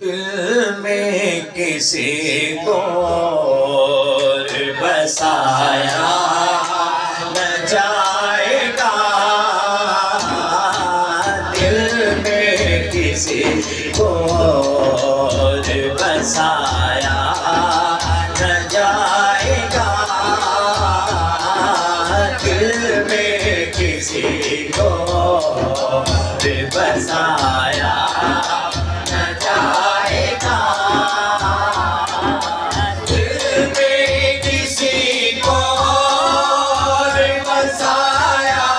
दिल में किसी को बसाया न जाएगा, दिल में किसी को बसाया न जाएगा, दिल में किसी को बसाया न जाएगा, दिल में किसी को बसाया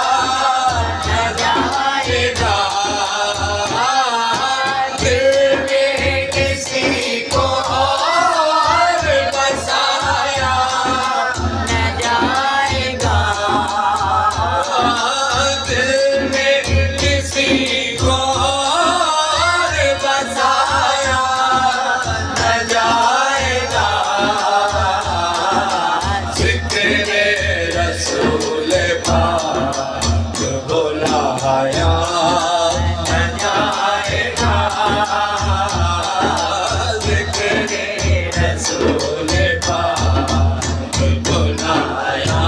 न जाएगा, दिल में किसी को बसाया न जाएगा, दिल में किसी को बसाया न जाएगा, ज़िक्र रसूल पाक बुलाया न जाएगा, ज़िक्र रसूल पाक बुलाया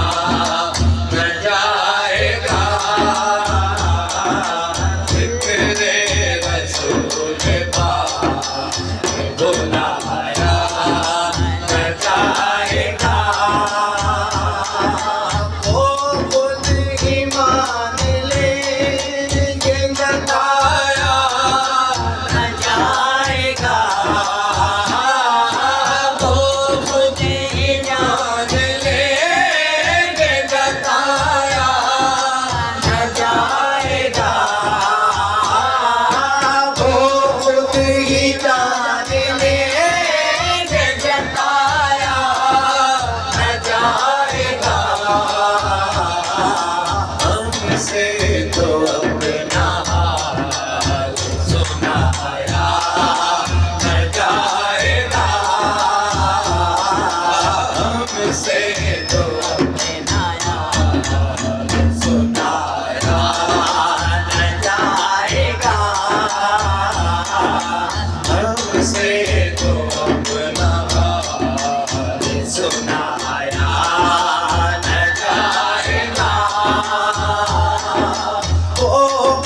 न जाएगा, ज़िक्र रसूल पाक बुलाया न जाएगा, वो खुद ही मान लेंगे जताया न जाएगा, वो खुद ही मान लेंगे जताया न जाएगा, वो खुद ही जान लेंगे जताया न जाएगा, हमसे तो अपना हाल सुनाया न जाएगा, हमसे तो अपना हाल सुनाया न जाएगा, हमसे तो अपना हाल सुनाया न जाएगा, वो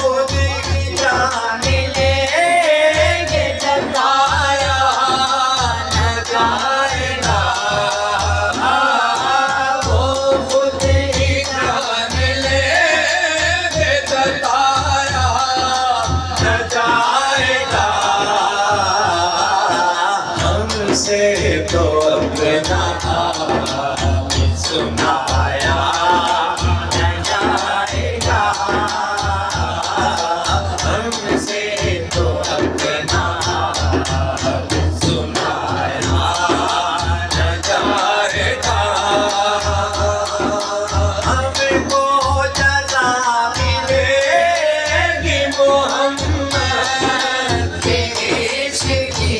खुद ही जान लेंगे जताया न जाएगा, वो खुद ही जान लेंगे जताया न जाएगा, हमसे तो अपना हाल सुनाया न जाएगा, हमसे तो अपना हाल सुनाया न जाएगा, हमको जज़ा मिलेगी मोहम्मद के इश्क की,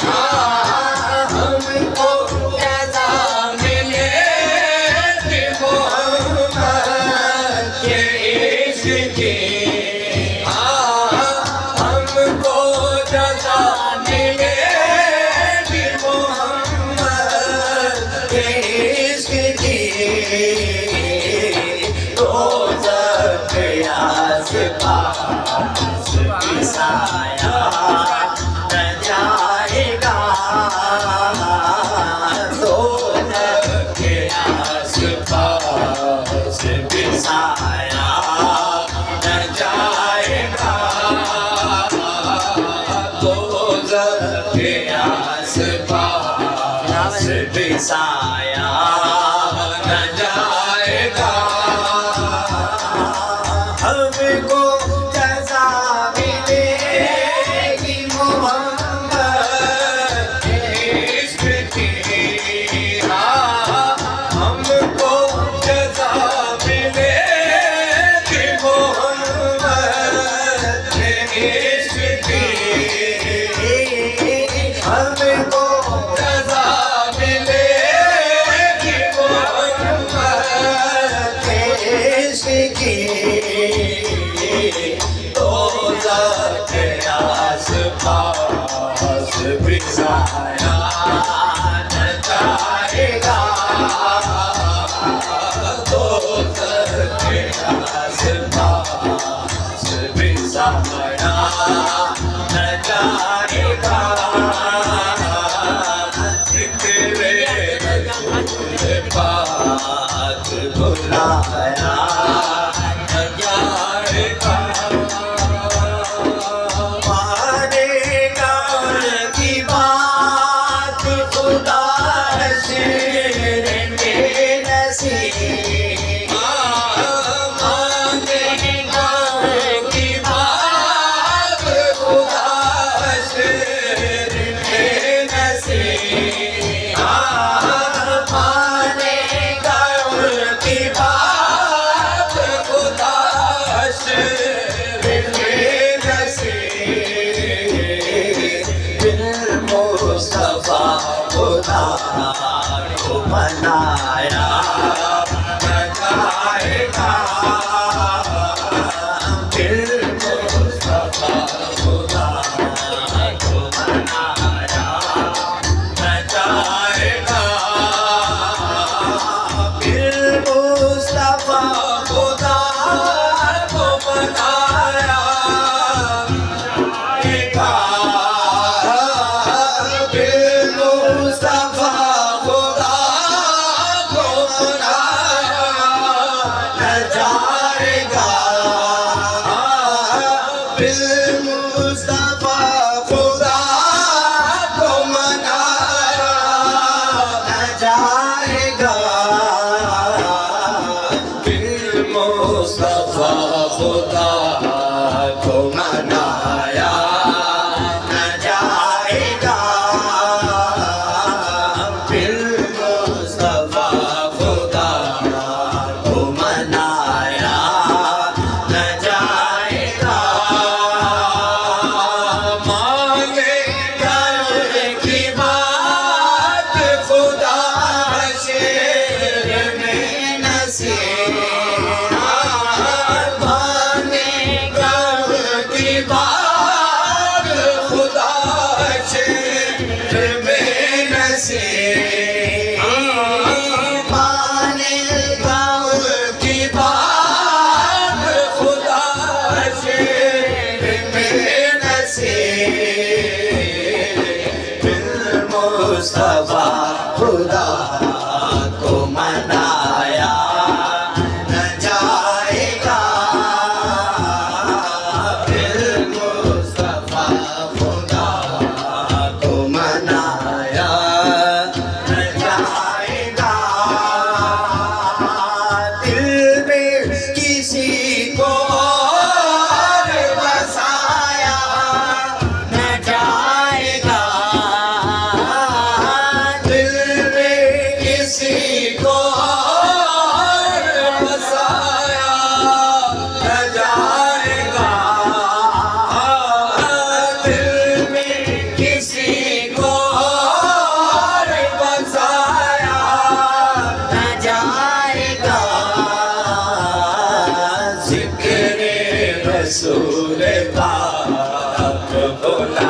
हाँ हमको जज़ा मिलेगी मोहम्मद के इश्क की, हाँ हमको जज़ा मिलेगी मोहम्मद के इश्क की, दोज़ख आस-पास की साया न जाएगा, दोज़ख आस-पास की साया न जाएगा, दोज़ख आस-पास की साया न जाएगा, हमको जज़ा मिलेगी मोहम्मद के इश्क की, हाँ हमको जज़ा मिलेगी मोहम्मद के इश्क की, हमको जज़ा मिलेगी मोहम्मद के इश्क की, दोज़ख आस-पास पास बिसाया न जाएगा दोज़ख के आस पास बिसाया न जाएगा जिक्रे रसूल पाक बुलाया न जाएगा मानेगा उनकी बात खुदा शेर में नसीब मानेगा उनकी बात खुदा शेर में नसीब मानेगा उनकी बात खुदा शेर में नसीब मुस्तफा खुदा को मनाया न जाएगा दिल मुस्तफा खुदा को मनाया न जाएगा दिल मुस्तफा खुदा को मनाया मुस्तफा खुदा को मनाया न जाएगा बिल मुस्तफा खुदा को मनाया न जाएगा बिल मुस्तफा खुदा को मनाया न जाएगा बिल मुस्तफा खुदा को मनाया न जाएगा मांगेगा उनकी बात खुदा शेर में नसीब मांगेगा उनकी बात खुदा शेर में नसीब मानेगा उनकी बात खुदा शेर में नसीब बिल मुस्तफा खुदा को मनाया न जाएगा बिल मुस्तफा खुदा को मनाया न जाएगा दिल में किसी को और बसाया न जाएगा दिल में किसी को और बसाया न जाएगा दिल में किसी को और बसाया न जाएगा जिक्रे रसूल पाक बुलाया